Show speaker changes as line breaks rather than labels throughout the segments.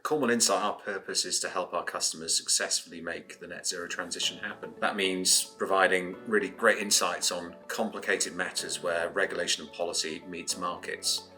Cornwall Insight, our purpose is to help our customers successfully make the net zero transition happen. That means providing really great insights on complicated matters where regulation and policy meets markets.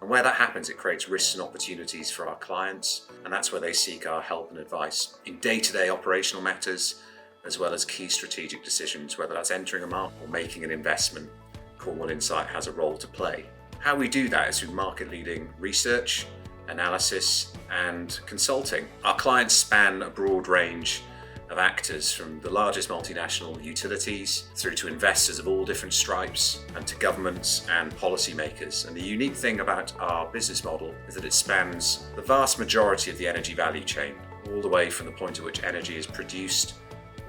And where that happens, it creates risks and opportunities for our clients, and that's where they seek our help and advice in day-to-day operational matters, as well as key strategic decisions, whether that's entering a market or making an investment. Cornwall Insight has a role to play. How we do that is through market-leading research, analysis, and consulting. Our clients span a broad range of actors, from the largest multinational utilities through to investors of all different stripes and to governments and policymakers. And the unique thing about our business model is that it spans the vast majority of the energy value chain, all the way from the point at which energy is produced,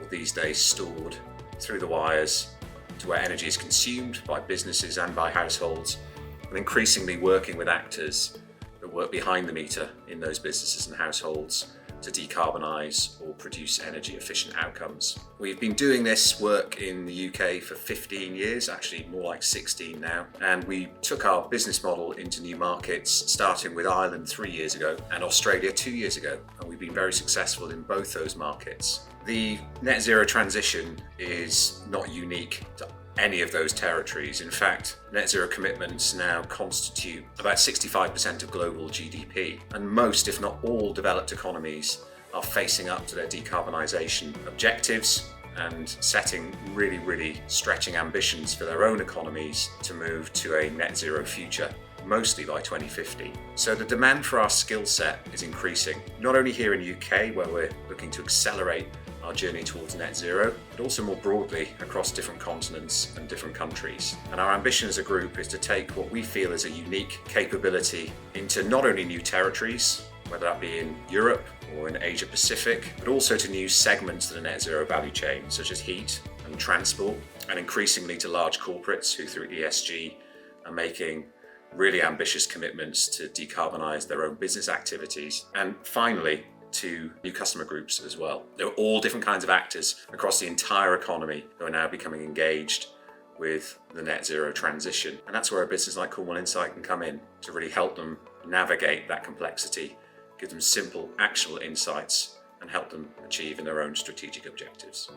or these days stored, through the wires, to where energy is consumed by businesses and by households, and increasingly working with actors that work behind the meter in those businesses and households to decarbonise or produce energy efficient outcomes. We've been doing this work in the UK for 15 years, actually more like 16 now, and we took our business model into new markets, starting with Ireland 3 years ago and Australia 2 years ago, and we've been very successful in both those markets. The net zero transition is not unique to any of those territories. In fact, net zero commitments now constitute about 65% of global GDP, and most, if not all, developed economies are facing up to their decarbonisation objectives and setting really stretching ambitions for their own economies to move to a net zero future, mostly by 2050. So the demand for our skill set is increasing, not only here in the UK, where we're looking to accelerate our journey towards net zero, but also more broadly across different continents and different countries. And our ambition as a group is to take what we feel is a unique capability into not only new territories, whether that be in Europe or in Asia Pacific, but also to new segments of the net zero value chain, such as heat and transport, and increasingly to large corporates who, through ESG, are making really ambitious commitments to decarbonise their own business activities. And finally, to new customer groups as well. There are all different kinds of actors across the entire economy who are now becoming engaged with the net zero transition. And that's where a business like Cornwall Insight can come in to really help them navigate that complexity, give them simple, actionable insights, and help them achieve in their own strategic objectives.